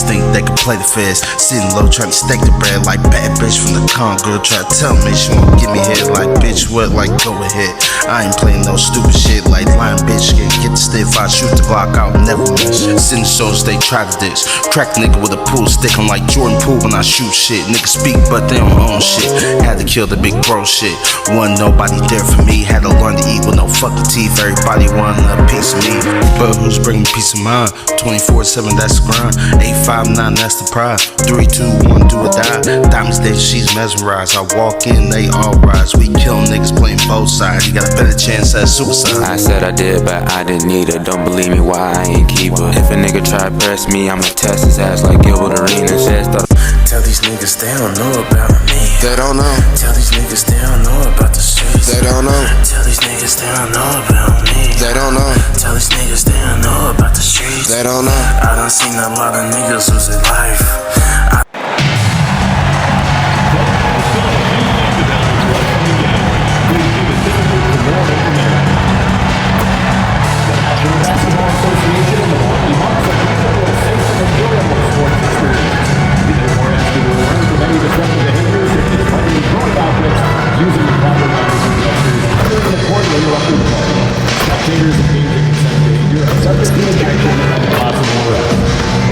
niggas think they can play the feds. Sitting low trying to stack the bread like bad bitch from the Congo. Try to tell me she won't give me head like bitch what, like go ahead. I ain't playing no stupid shit like lying bitch. Can't get the stiff, I shoot the Glock out, never miss. Sitting shows they try to diss. Crack nigga with a pool stick, I'm like Jordan Poole when I shoot shit. Niggas speak but they don't own shit. Had to kill the big bro shit. Wasn't nobody there for me. Had to learn to eat with no fucking teeth. Everybody wanted a piece of me, but who's bringing peace of mind? 24/7, that's the grind. 859, that's the pride. 3, 2, 1, do or die. Diamonds there, she's mesmerized. I walk in, they all rise. We kill niggas playing both sides. You got a better chance at suicide. I said I did, but I didn't need her. Don't believe me, why I ain't keep her. If a nigga try to press me, I'ma test his ass like Gilbert Arenas. Tell these niggas they don't know about me. They don't know. Tell these niggas they don't know about the streets. They don't know. Tell these niggas they don't know about me. They don't know. Tell these niggas they don't know about the streets. They don't know. I done seen a lot of niggas lose their life.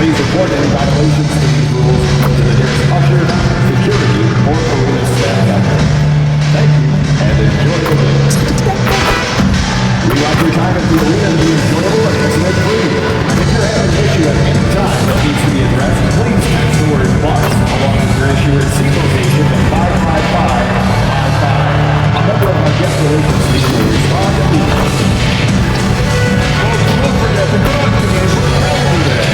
Please report any violations to these rules to the nearest usher, security, or arena staff member. Thank you, and enjoy the game. We want your time at the arena to be enjoyable and incident-free. If you're having an issue at any time that needs to be addressed, please text the word BUS along with your issue at C location at 55555. A member of our guest relations team will respond immediately. Don't forget the good news for today.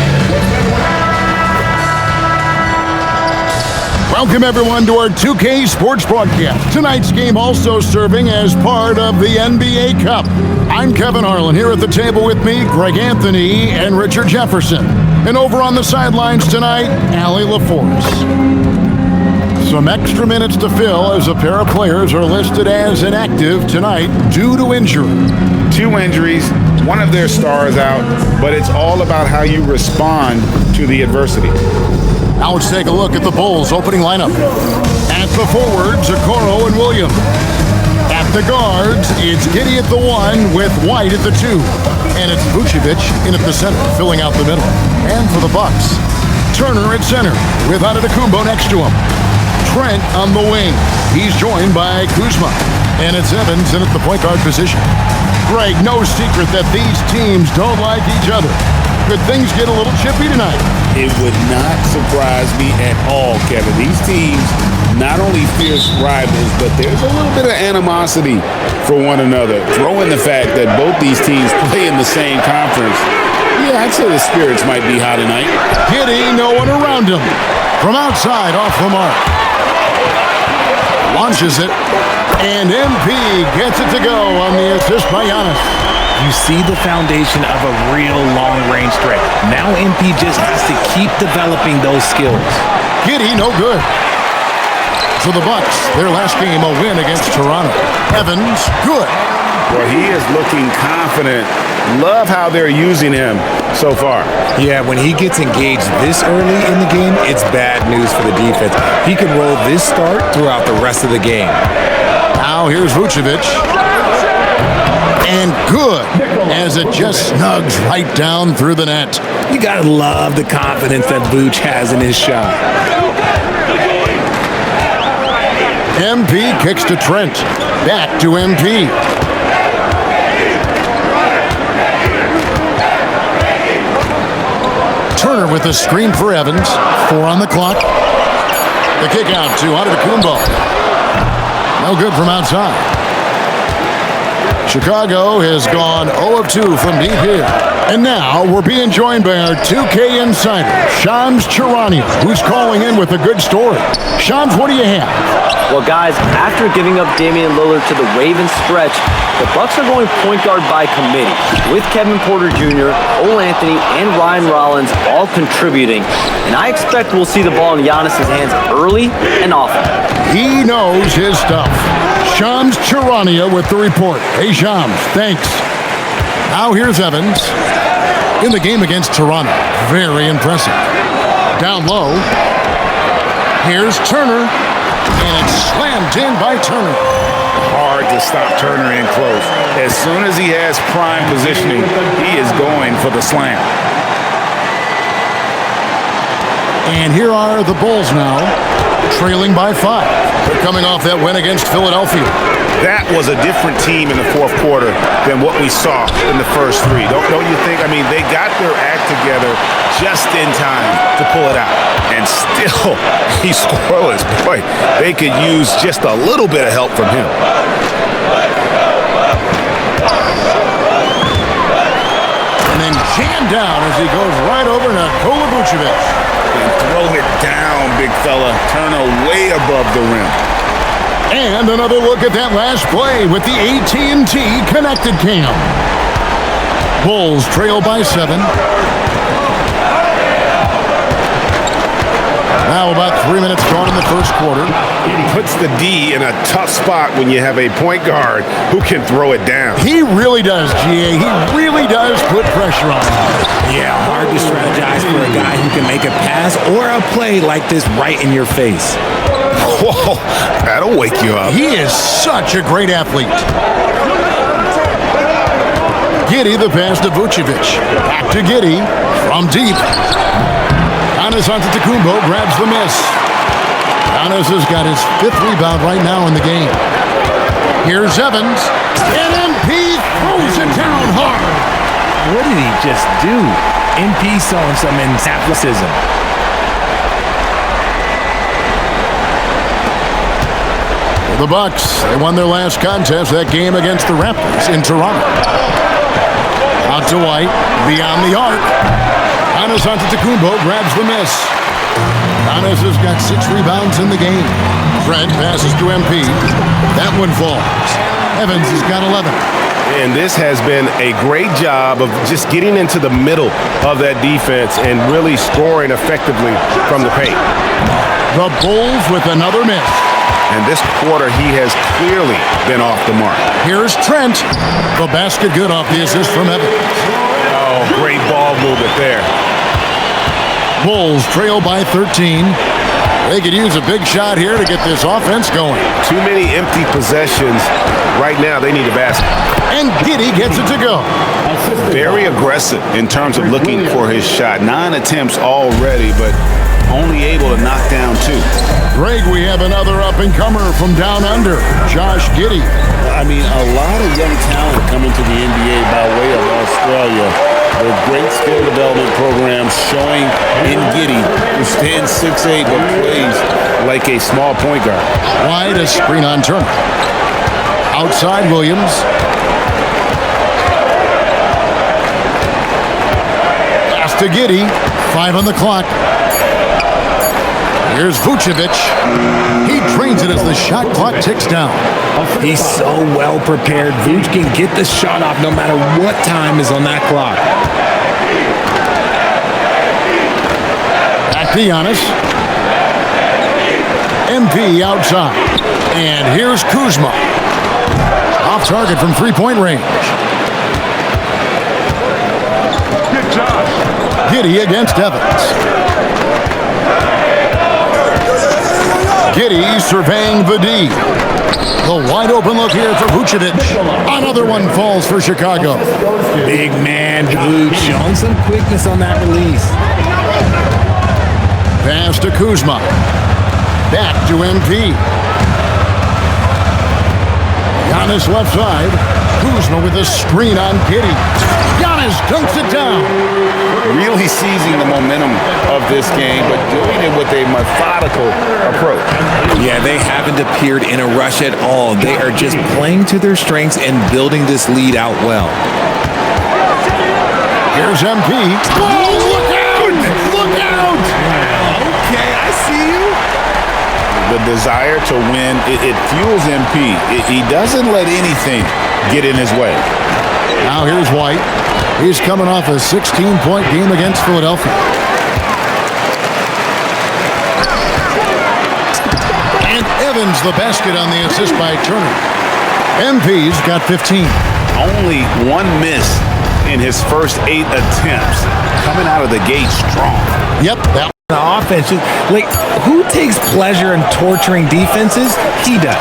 Welcome everyone to our 2K Sports broadcast. Tonight's game also serving as part of the NBA Cup. I'm Kevin Harlan. Here at the table with me, Greg Anthony and Richard Jefferson. And over on the sidelines tonight, Allie LaForce. Some extra minutes to fill as a pair of players are listed as inactive tonight due to injury. 2 injuries, one of their stars out, but it's all about how you respond to the adversity. Now let's take a look at the Bulls' opening lineup. At the forwards, Okoro and Williams. At the guards, it's Giddey at the 1 with White at the 2. And it's Vucevic in at the center, filling out the middle. And for the Bucks, Turner at center with Antetokounmpo next to him. Trent on the wing. He's joined by Kuzma. And it's Evans in at the point guard position. Greg, no secret that these teams don't like each other. Could things get a little chippy tonight? It would not surprise me at all, Kevin. These teams, not only fierce rivals, but there's a little bit of animosity for one another. Throw in the fact that both these teams play in the same conference. Yeah, I'd say the spirits might be high tonight. Giddey, no one around him. From outside, off the mark. Launches it, and MP gets it to go on the assist by Giannis. You see the foundation of a real long-range threat. Now MP just has to keep developing those skills. Giddey, no good. For the Bucks, their last game, a win against Toronto. Evans, good. Well, he is looking confident. Love how they're using him so far. Yeah, when he gets engaged this early in the game, it's bad news for the defense. He can roll this start throughout the rest of the game. Now here's Vucevic. And good, as it just snugs right down through the net. You gotta love the confidence that Vooch has in his shot. MP kicks to Trent. Back to MP. Turner with a screen for Evans. 4 on the clock. The kick out to Antetokounmpo. No good from outside. Chicago has gone 0 of 2 from deep here. And now we're being joined by our 2K insider, Shams Charania, who's calling in with a good story. Shams, what do you have? Well, guys, after giving up Damian Lillard to the Ravens stretch, the Bucks are going point guard by committee, with Kevin Porter Jr., Ole Anthony, and Ryan Rollins all contributing. And I expect we'll see the ball in Giannis' hands early and often. He knows his stuff. Shams Charania with the report. Hey, Shams, thanks. Now here's Evans in the game against Toronto. Very impressive. Down low. Here's Turner. And it's slammed in by Turner. Hard to stop Turner in close. As soon as he has prime positioning, he is going for the slam. And here are the Bulls now, trailing by 5. They're coming off that win against Philadelphia. That was a different team in the fourth quarter than what we saw in the first 3. Don't you think? I mean, they got their act together just in time to pull it out. And still, he's scoreless. Boy, they could use just a little bit of help from him. And then jammed down as he goes right over Nikola Vucevic. And throw it down, big fella. Turner way above the rim. And another look at that last play with the AT&T connected cam. Bulls trail by 7. Now about 3 minutes gone in the first quarter. Puts the D in a tough spot when you have a point guard who can throw it down. He really does, GA. He really does put pressure on him. Yeah, hard to strategize for a guy who can make a pass or a play like this right in your face. Whoa, that'll wake you up. He is such a great athlete. Giddey the pass to Vucevic. Back to Giddey from deep. Giannis Antetokounmpo grabs the miss. Giannis has got his 5th rebound right now in the game. Here's Evans. And MP throws it down hard. What did he just do? MP showing some athleticism. The Bucks, they won their last contest, that game against the Raptors in Toronto. Out to White, beyond the arc. Giannis Antetokounmpo grabs the miss. Giannis has got 6 rebounds in the game. Fred passes to MP. That one falls. Evans has got 11. And this has been a great job of just getting into the middle of that defense and really scoring effectively from the paint. The Bulls with another miss. And this quarter, he has clearly been off the mark. Here's Trent. The basket good off the assist from Evans. Oh, great ball movement there. Bulls trail by 13. They could use a big shot here to get this offense going. Too many empty possessions. Right now, they need a basket. And Giddey gets it to go. Very aggressive in terms of looking for his shot. 9 attempts already, but only able to knock down 2. Greg, we have another up-and-comer from down under, Josh Giddey. I mean, a lot of young talent coming to the NBA by way of Australia. With great skill development programs showing in Giddey, who stands 6'8", but plays like a small point guard. Wide, a screen on Turner. Outside Williams. Pass to Giddey. 5 on the clock. Here's Vucevic. He drains it as the shot clock ticks down. He's so well prepared. Vuce can get the shot off no matter what time is on that clock. Back to Giannis. MP outside. And here's Kuzma. Off target from three-point range. Good job. Giddey against Evans. Giddey surveying the D. The wide open look here for Vucevic. Another one falls for Chicago. Big man Vuce showing some quickness on that release. Pass to Kuzma. Back to MP. Giannis left side. Kuzma with a screen on Giddey. Giannis dunks it down. Really seizing the momentum of this game, but doing it with a methodical approach. Yeah, they haven't appeared in a rush at all. They are just playing to their strengths and building this lead out well. Here's MP. Oh, look out! Look out! Okay, I see you. The desire to win, it fuels MP. He doesn't let anything get in his way. Now here's White. He's coming off a 16-point game against Philadelphia. And Evans the basket on the assist by Turner. MP's got 15. Only 1 miss in his first 8 attempts. Coming out of the gate strong. Yep, that The offense, like, who takes pleasure in torturing defenses? He does.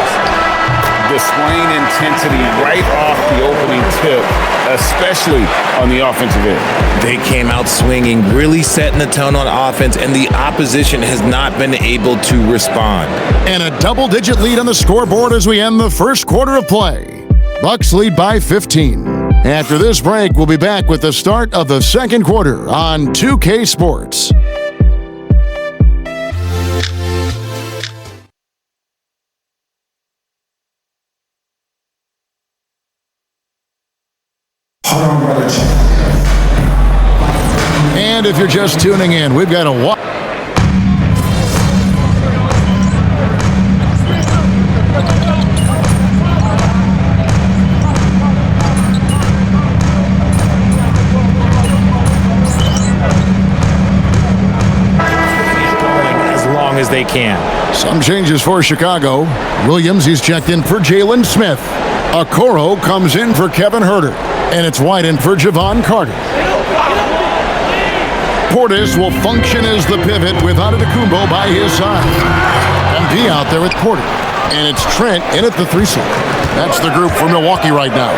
Displaying intensity right off the opening tip, especially on the offensive end. They came out swinging, really setting the tone on offense, and the opposition has not been able to respond. And a double-digit lead on the scoreboard as we end the first quarter of play. Bucks lead by 15. After this break, we'll be back with the start of the second quarter on 2K Sports. And if you're just tuning in, we've got a as long as they can. Some changes for Chicago. Williams, he's checked in for Jalen Smith. Okoro comes in for Kevin Huerter. And it's White in for Javon Carter. Portis will function as the pivot with Antetokounmpo by his side. MP out there with Porter. And it's Trent in at the 3 slot. That's the group for Milwaukee right now.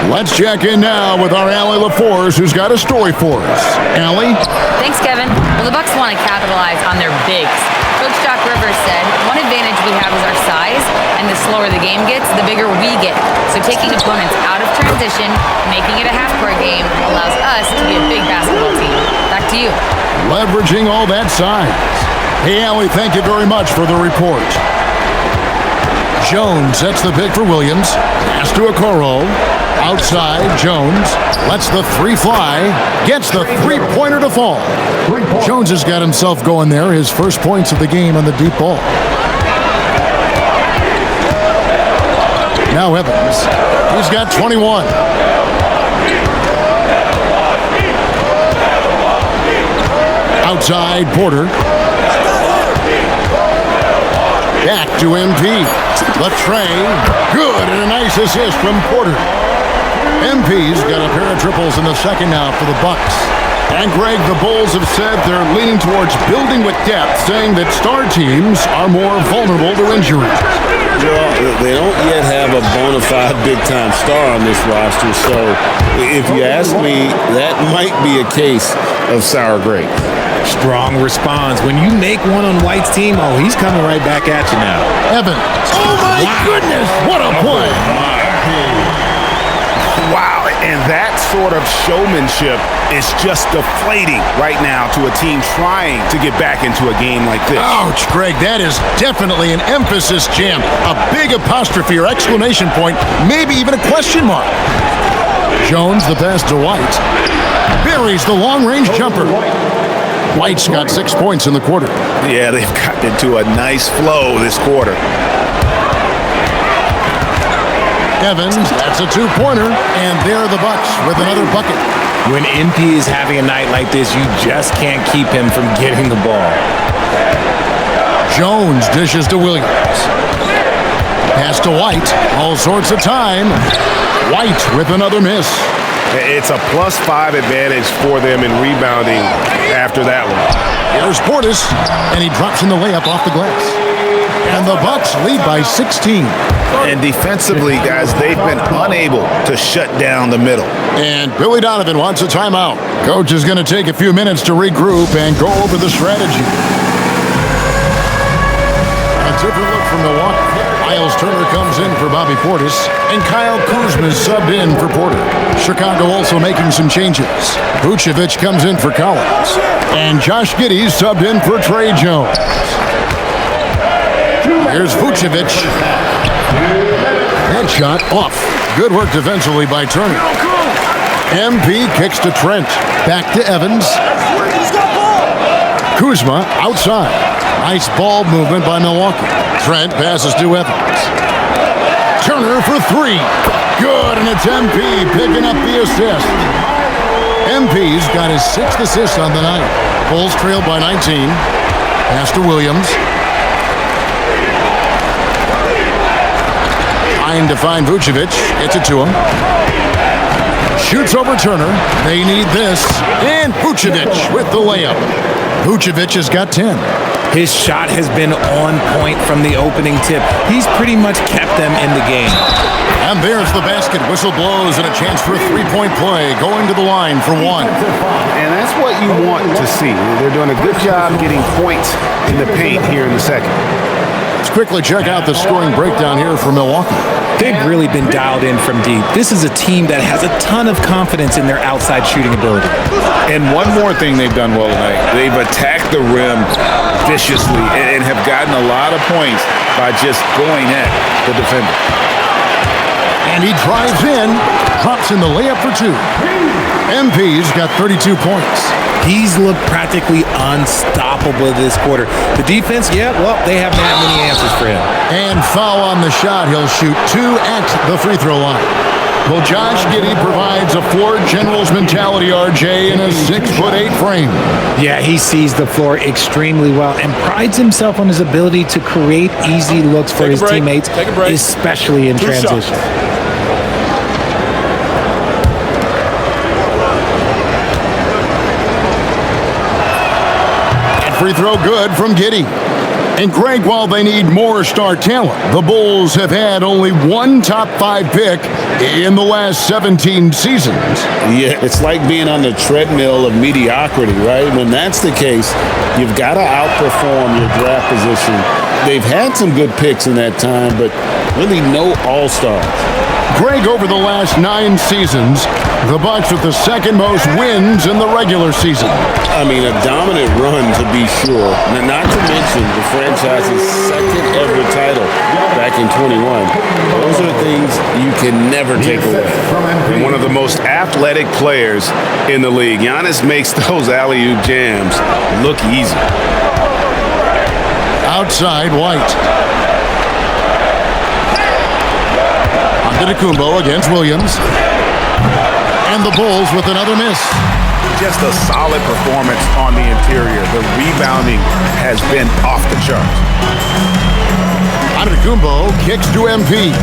Let's check in now with our Allie LaForce, who's got a story for us. Allie? Thanks, Kevin. Well, the Bucks want to capitalize on their bigs. Coach Doc Rivers said, one advantage we have is our size, and the slower the game gets, the bigger we get. So taking opponents out of transition, making it a half-court game, allows us to be a big basketball team. Back to you. Leveraging all that size. Hey, Allie, thank you very much for the report. Jones sets the pick for Williams. Pass to Okoro. Outside, Jones lets the 3 fly. Gets the 3-pointer to fall. Jones has got himself going there. His first points of the game on the deep ball. Now Evans. He's got 21. Outside, Porter. Back to MP. The tray. Good, and a nice assist from Porter. MP's got a pair of triples in the second now for the Bucks. And Greg, the Bulls have said they're leaning towards building with depth, saying that star teams are more vulnerable to injury. Well, they don't yet have a bona fide big-time star on this roster, so if you ask me, that might be a case of sour grapes. Strong response. When you make one on White's team, oh, he's coming right back at you now. Evans. Oh, my goodness. What a play. Wow, and that sort of showmanship is just deflating right now to a team trying to get back into a game like this. Ouch, Greg, that is definitely an emphasis jam. A big apostrophe or exclamation point, maybe even a question mark. Jones, the pass to White. Buries the long-range jumper. White's got 6 points in the quarter. Yeah, they've gotten into a nice flow this quarter. Evans, that's a 2-pointer, and there are the Bucks with another bucket. When MP is having a night like this, you just can't keep him from getting the ball. Jones dishes to Williams. Pass to White, all sorts of time. White with another miss. It's a +5 advantage for them in rebounding after that one. Here's Portis, and he drops in the layup off the glass. And the Bucks lead by 16. And defensively, guys, they've been unable to shut down the middle. And Billy Donovan wants a timeout. Coach is going to take a few minutes to regroup and go over the strategy. A different look from Milwaukee. Miles Turner comes in for Bobby Portis, and Kyle Kuzma is subbed in for Porter. Chicago also making some changes. Vucevic comes in for Collins, and Josh Giddey subbed in for Trey Jones. Here's Vucevic. That shot off. Good work defensively by Turner. MP kicks to Trent. Back to Evans. Kuzma outside. Nice ball movement by Milwaukee. Trent passes to Evans. Turner for 3. Good, and it's MP picking up the assist. MP's got his 6th assist on the night. Bulls trailed by 19. Pass to Williams. Trying to find Vucevic. Gets it to him. Shoots over Turner. They need this. And Vucevic with the layup. Vucevic has got 10. His shot has been on point from the opening tip. He's pretty much kept them in the game. And there's the basket. Whistle blows and a chance for a three-point play. Going to the line for one. And that's what you want to see. They're doing a good job getting points in the paint here in the second. Let's quickly check out the scoring breakdown here for Milwaukee. They've really been dialed in from deep. This is a team that has a ton of confidence in their outside shooting ability. And one more thing they've done well tonight. They've attacked the rim viciously and have gotten a lot of points by just going at the defender. And he drives in, drops in the layup for two. MP's got 32 points. He's looked practically unstoppable this quarter. The defense, yeah, well, they haven't had many answers for him. And foul on the shot. He'll shoot two at the free throw line. Well, Josh Giddey provides a floor general's mentality, RJ, in a 6'8" frame. Yeah, he sees the floor extremely well and prides himself on his ability to create easy looks for his teammates, especially in transition. Free throw good from Giddey. And Greg, while they need more star talent, the Bulls have had only one top 5 pick in the last 17 seasons. Yeah, it's like being on the treadmill of mediocrity, right? When that's the case, you've got to outperform your draft position. They've had some good picks in that time, but really no all-stars. Greg, over the last 9 seasons, the Bucks with the second most wins in the regular season. I mean, a dominant run to be sure. Not to mention the franchise's second ever title back in 21. Those are things you can never take away. And one of the most athletic players in the league. Giannis makes those alley-oop jams look easy. Outside, White. Antetokounmpo against Williams. And the Bulls with another miss. Just a solid performance on the interior. The rebounding has been off the charts. Antetokounmpo kicks to MP.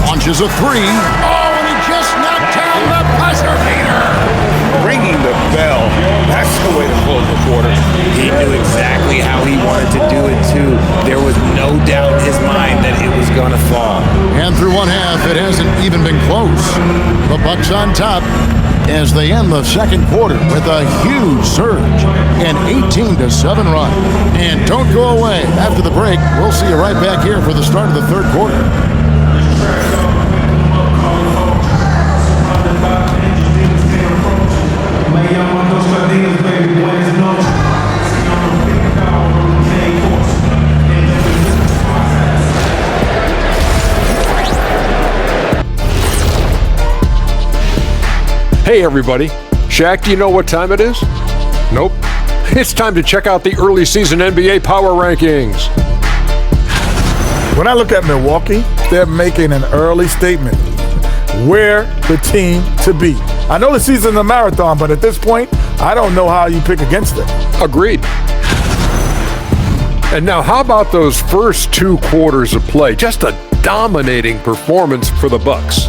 Launches a three. Oh, and he just knocked down the buzzer beater. Ringing the bell. That's the way to close the quarter. He knew exactly how he wanted to do it, too. There was no doubt in his mind that it was going to fall. And through one half, it hasn't even been close. The Bucks on top as they end the second quarter with a huge surge, an 18-7 run. And don't go away. After the break, we'll see you right back here for the start of the third quarter. Hey everybody, Shaq, do you know what time it is? Nope. It's time to check out the early season NBA Power Rankings. When I look at Milwaukee, they're making an early statement. We're the team to beat. I know the season's a marathon, but at this point, I don't know how you pick against them. Agreed. And now how about those first 2 quarters of play? Just a dominating performance for the Bucks.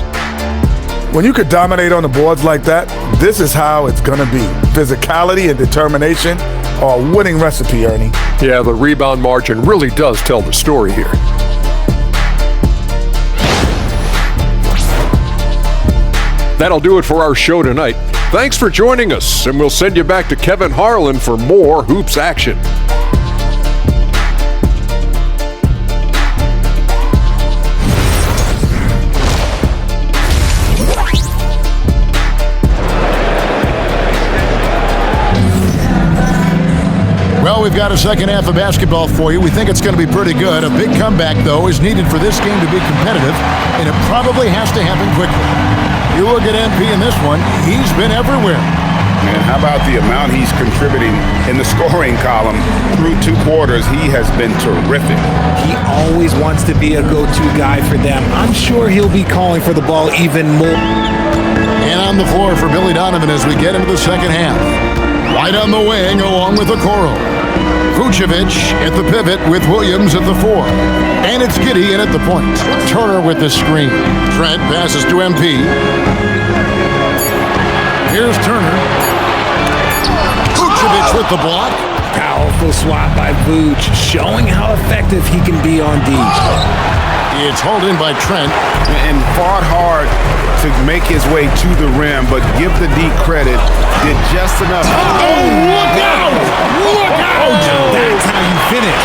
When you could dominate on the boards like that, this is how it's going to be. Physicality and determination are a winning recipe, Ernie. Yeah, the rebound margin really does tell the story here. That'll do it for our show tonight. Thanks for joining us, and we'll send you back to Kevin Harlan for more Hoops action. Well, we've got a second half of basketball for you. We think it's going to be pretty good. A big comeback, though, is needed for this game to be competitive, and it probably has to happen quickly. You look at MP in this one, he's been everywhere. Man, how about the amount he's contributing in the scoring column through 2 quarters? He has been terrific. He always wants to be a go-to guy for them. I'm sure he'll be calling for the ball even more. And on the floor for Billy Donovan as we get into the second half. White on the wing along with Okoro. Vucevic at the pivot with Williams at the 4. And it's Giddey in at the point. Turner with the screen. Trent passes to MP. Here's Turner. Vucevic with the block. Powerful swat by Vooch, showing how effective he can be on D. It's hauled in by Trent. And fought hard to make his way to the rim, but give the D credit, did just enough. Oh, look out! Look out! That's how you finish.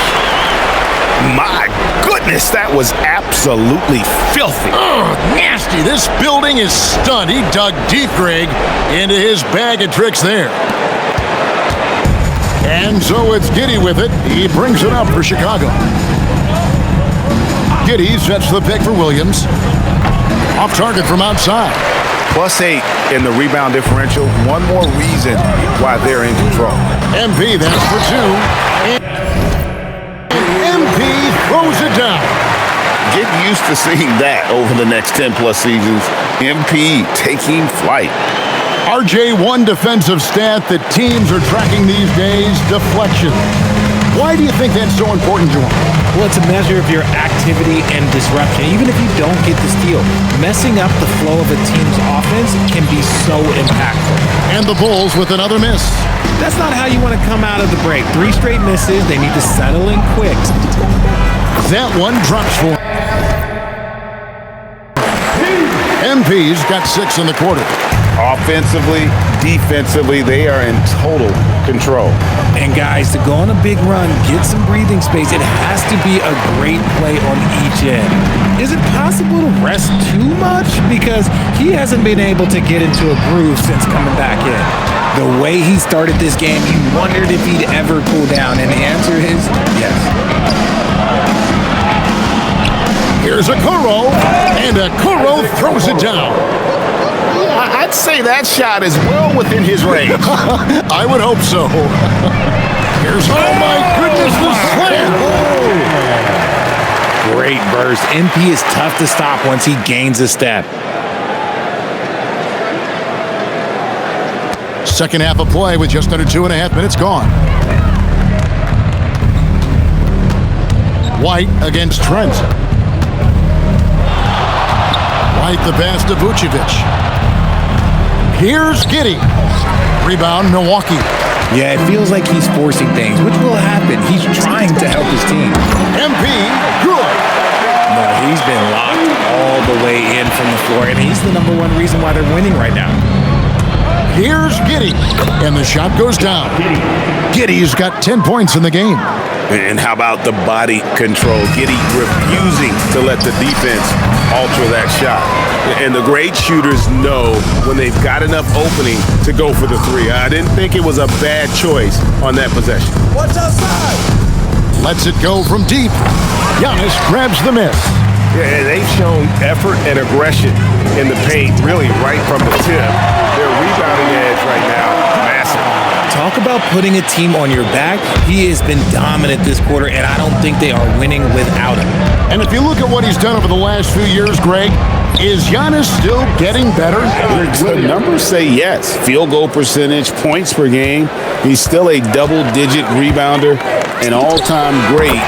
My goodness, that was absolutely filthy. Nasty. This building is stunned. He dug deep, Greg, into his bag of tricks there. And so it's Giddey with it. He brings it up for Chicago. Giddey sets the pick for Williams. Off target from outside. +8 in the rebound differential. One more reason why they're in control. MP, that's for 2. And MP throws it down. Get used to seeing that over the next 10+ seasons. MP taking flight. RJ, one defensive stat that teams are tracking these days, deflection. Why do you think that's so important to him? Well, it's a measure of your activity and disruption, even if you don't get the steal. Messing up the flow of a team's offense can be so impactful. And the Bulls with another miss. That's not how you want to come out of the break. 3 straight misses. They need to settle in quick. That one drops for him. MP's got 6 in the quarter. Offensively, defensively, they are in total control. And guys, to go on a big run, get some breathing space, it has to be a great play on each end. Is it possible to rest too much? Because he hasn't been able to get into a groove since coming back in. The way he started this game, you wondered if he'd ever cool down, and the answer is yes. Here's Okoro, and Okoro throws it down. I'd say that shot is well within his range. I would hope so. Here's, oh my goodness, the slam. Great burst. MP is tough to stop once he gains a step. Second half of play with just under 2.5 minutes gone. White against Trent. White the pass to Vucevic. Here's Giddey. Rebound, Milwaukee. Yeah, it feels like he's forcing things, which will happen. He's trying to help his team. MP, good. No, he's been locked all the way in from the floor, and he's the #1 reason why they're winning right now. Here's Giddey, and the shot goes down. Giddey's got 10 points in the game. And how about the body control? Giddey refusing to let the defense alter that shot. And the great shooters know when they've got enough opening to go for the 3. I didn't think it was a bad choice on that possession. What's outside? Lets it go from deep. Giannis grabs the miss. Yeah, they've shown effort and aggression in the paint, really right from the tip. Their rebounding edge right now, massive. Talk about putting a team on your back. He has been dominant this quarter, and I don't think they are winning without him. And if you look at what he's done over the last few years, Greg, is Giannis still getting better? The numbers say yes. Field goal percentage, points per game. He's still a double-digit rebounder, an all-time great,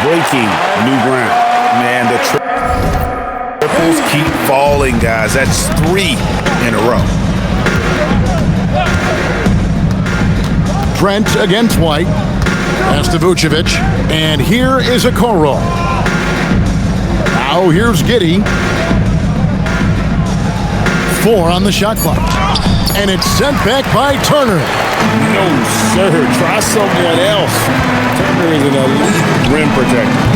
breaking new ground. Man, the triples keep falling, guys. That's 3 in a row. Trent against White. Pass to Vucevic. And here is Okoro. Now here's Giddey. 4 on the shot clock. And it's sent back by Turner. No, sir. Try someone else. Turner is an elite rim protector.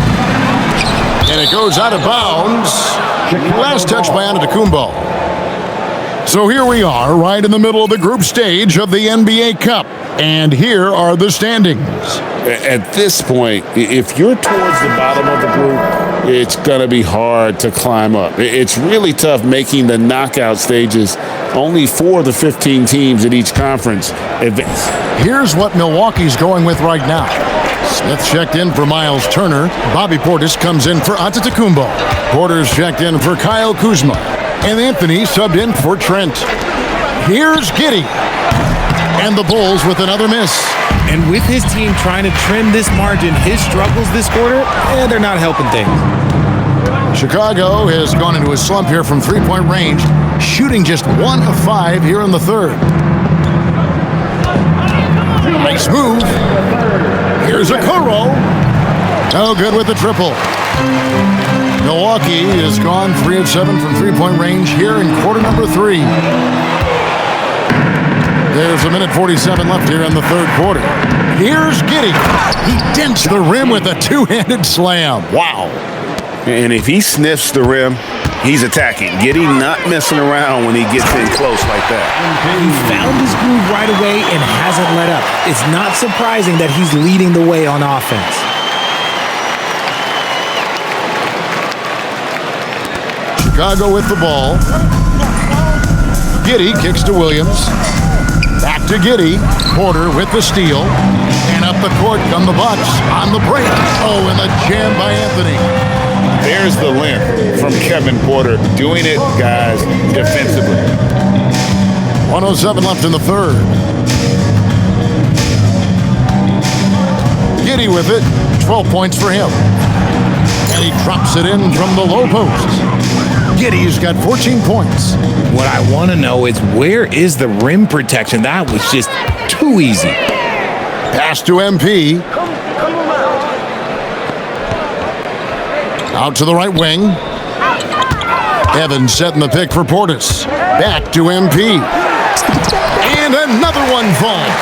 And it goes out of bounds. Last touch by Antetokounmpo. So here we are, right in the middle of the group stage of the NBA Cup. And here are the standings. At this point, if you're towards the bottom of the group, it's going to be hard to climb up. It's really tough making the knockout stages. Only 4 of the 15 teams in each conference advance. Here's what Milwaukee's going with right now. Smith checked in for Miles Turner. Bobby Portis comes in for Antetokounmpo. Porter's checked in for Kyle Kuzma. And Anthony subbed in for Trent. Here's Giddey. And the Bulls with another miss. And with his team trying to trim this margin, his struggles this quarter, they're not helping things. Chicago has gone into a slump here from three-point range, shooting just 1 of 5 here in the third. Nice move. Here's Okoro. No good with the triple. Milwaukee has gone 3 of 7 from three-point range here in quarter number 3. There's 1:47 left here in the third quarter. Here's Giddey. He dents the rim with a two-handed slam. Wow. And if he sniffs the rim, he's attacking. Giddey not messing around when he gets in close like that. He found his groove right away and hasn't let up. It's not surprising that he's leading the way on offense. Chicago with the ball. Giddey kicks to Williams. Back to Giddey. Porter with the steal. And up the court come the Bucks on the break. Oh, and the jam by Anthony. There's the length from Kevin Porter. Doing it, guys, defensively. 1:07 left in the third. Giddey with it. 12 points for him. And he drops it in from the low post. Giddey's got 14 points. What I want to know is, where is the rim protection? That was just too easy. Pass to MP. Out to the right wing. Evans setting the pick for Portis. Back to MP. And another one falls.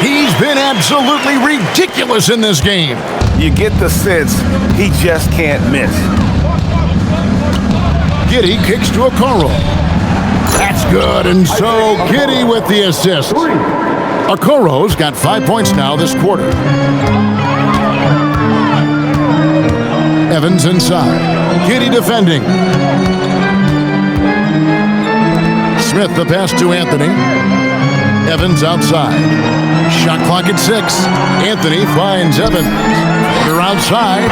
He's been absolutely ridiculous in this game. You get the sense he just can't miss. Giddey kicks to Okoro. That's good, and so Giddey with the assist. Okoro's got 5 points now this quarter. Evans inside. Giddey defending. Smith the pass to Anthony. Evans outside. Shot clock at 6. Anthony finds Evans. They're outside.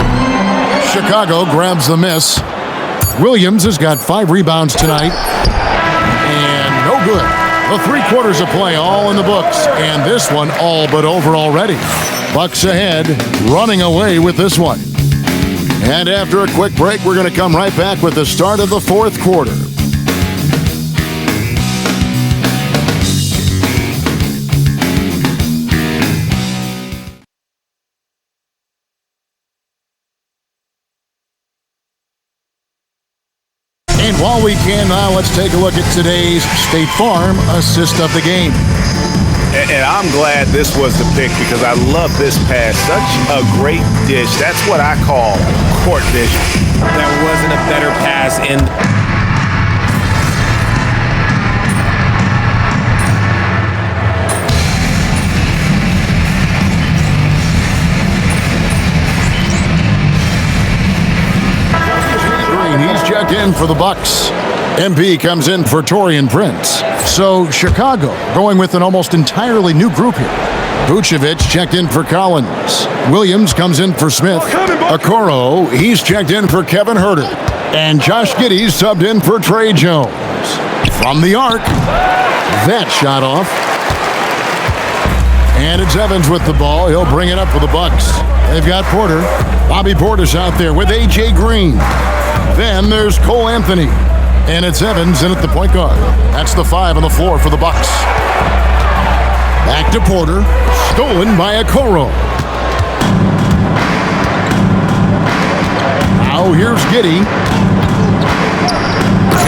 Chicago grabs the miss. Williams has got 5 rebounds tonight. And no good. The 3 quarters of play all in the books. And this one all but over already. Bucks ahead, running away with this one. And after a quick break, we're going to come right back with the start of the fourth quarter. And while we can now, let's take a look at today's State Farm assist of the game. And I'm glad this was the pick because I love this pass. Such a great dish. That's what I call court vision. There wasn't a better pass in. He's checked in for the Bucks. MP comes in for Taurean Prince. So Chicago going with an almost entirely new group here. Vucevic checked in for Collins. Williams comes in for Smith. Okoro, he's checked in for Kevin Huerter. And Josh Giddey subbed in for Trey Jones. From the arc, that shot off. And it's Evans with the ball. He'll bring it up for the Bucks. They've got Porter. Bobby Portis out there with A.J. Green. Then there's Cole Anthony. And it's Evans in at the point guard. That's the 5 on the floor for the Bucks. Back to Porter. Stolen by Okoro. Now here's Giddey.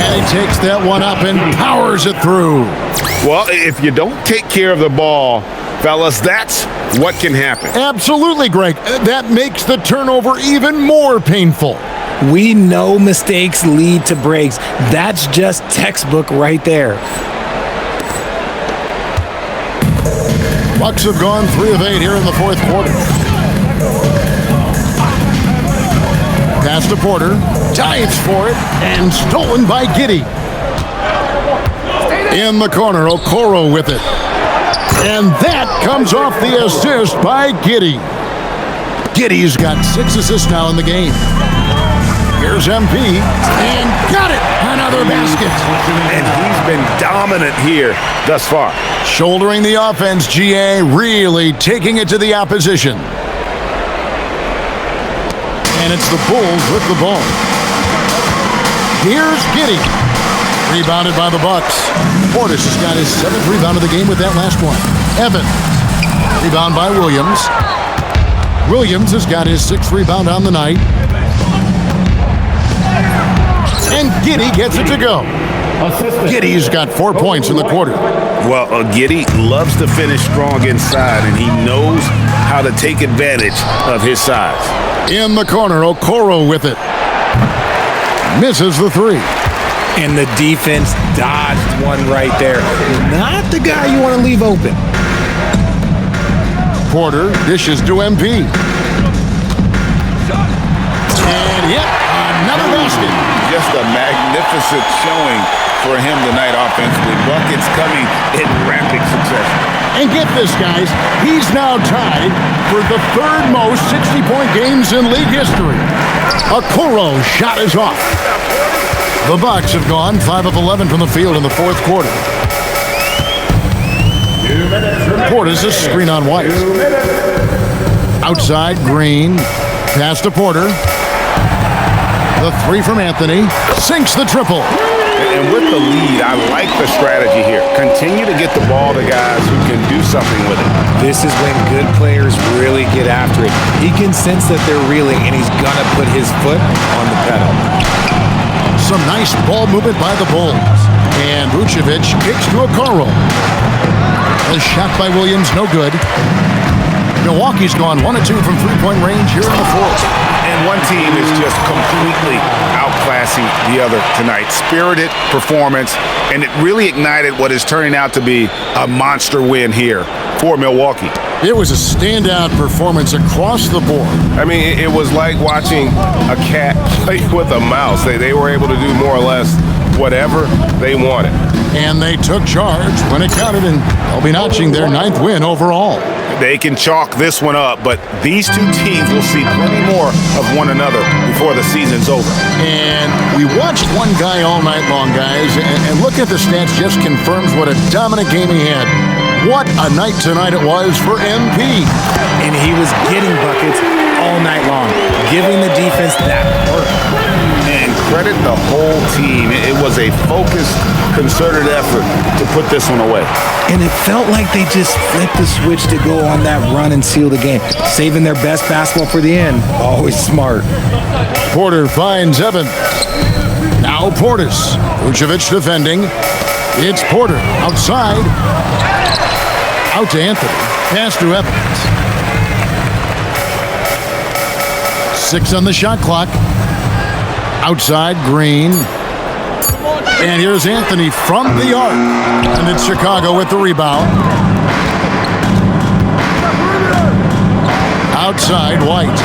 And he takes that one up and powers it through. Well, if you don't take care of the ball, fellas, that's what can happen. Absolutely, Greg. That makes the turnover even more painful. We know mistakes lead to breaks. That's just textbook right there. Bucks have gone 3 of 8 here in the fourth quarter. Pass to Porter. Dives for it. And stolen by Giddey. In the corner, Okoro with it. And that comes off the assist by Giddey. Giddey's got 6 assists now in the game. Here's MP, and got it! Another basket. And he's been dominant here thus far. Shouldering the offense, GA really taking it to the opposition. And it's the Bulls with the ball. Here's Giddey. Rebounded by the Bucks. Portis has got his 7th rebound of the game with that last one. Evans. Rebound by Williams. Williams has got his 6th rebound on the night. And Giddey gets it to go. Giddey's got 4 points in the quarter. Well, Giddey loves to finish strong inside, and he knows how to take advantage of his size. In the corner, Okoro with it. Misses the 3. And the defense dodged one right there. Not the guy you want to leave open. Porter dishes to MP. And yet another basket. Just a magnificent showing for him tonight offensively. Buckets coming in rapid succession. And get this, guys, he's now tied for the 3rd most 60-point games in league history. Okoro's shot is off. The Bucks have gone 5 of 11 from the field in the 4th quarter. Portis a screen on White. Outside, Green. Pass to Porter. The 3 from Anthony. Sinks the triple. And with the lead, I like the strategy here. Continue to get the ball to guys who can do something with it. This is when good players really get after it. He can sense that they're reeling, and he's going to put his foot on the pedal. Some nice ball movement by the Bulls. And Vucevic kicks to Okoro. A shot by Williams, no good. Milwaukee's gone 1 of 2 from 3-point range here in the 4th. And one team is just completely outclassing the other tonight. Spirited performance, and it really ignited what is turning out to be a monster win here for Milwaukee. It was a standout performance across the board. I mean, it was like watching a cat play with a mouse. They were able to do more or less whatever they wanted. And they took charge when it counted, and they'll be notching their 9th win overall. They can chalk this one up, but these two teams will see plenty more of one another before the season's over. And we watched one guy all night long, guys, and look at the stats just confirms what a dominant game he had. What a night tonight it was for MP. And he was getting buckets all night long, giving the defense that work. And credit the whole team. It was a focused, concerted effort to put this one away. And it felt like they just flipped the switch to go on that run and seal the game, saving their best basketball for the end. Always smart. Porter finds Evans. Now Portis. Vucevic defending. It's Porter outside. Out to Anthony. Pass to Evans. 6 on the shot clock. Outside, Green. And here's Anthony from the arc. And it's Chicago with the rebound. Outside, White.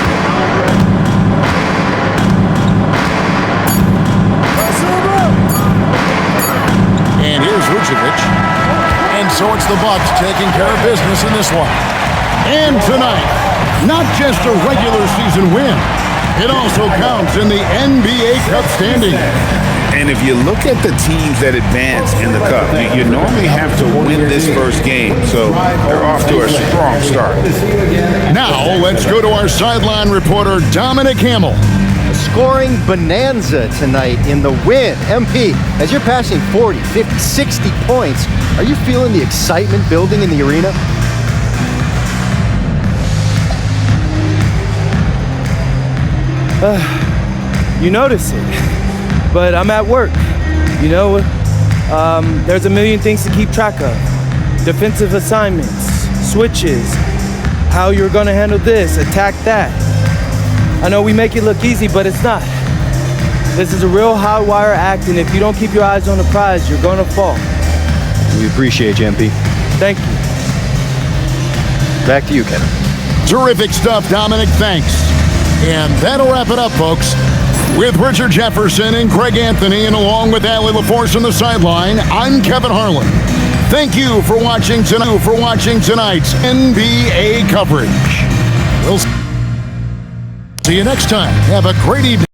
And here's Vucevic. And so it's the Bucks taking care of business in this one. And tonight, not just a regular season win, it also counts in the NBA Cup standing. And if you look at the teams that advance in the Cup, you normally have to win this first game. So they're off to a strong start. Now let's go to our sideline reporter, Dominic Hamill. A scoring bonanza tonight in the win. MP, as you're passing 40, 50, 60 points, are you feeling the excitement building in the arena? You notice it, but I'm at work. You know, there's a million things to keep track of. Defensive assignments, switches, how you're gonna handle this, attack that. I know we make it look easy, but it's not. This is a real high wire act, and if you don't keep your eyes on the prize, you're gonna fall. We appreciate you, MP. Thank you. Back to you, Kevin. Terrific stuff, Dominic. Thanks. And that'll wrap it up, folks. With Richard Jefferson and Craig Anthony, and along with Allie LaForce on the sideline, I'm Kevin Harlan. Thank you for watching tonight's NBA coverage. We'll see you next time. Have a great evening.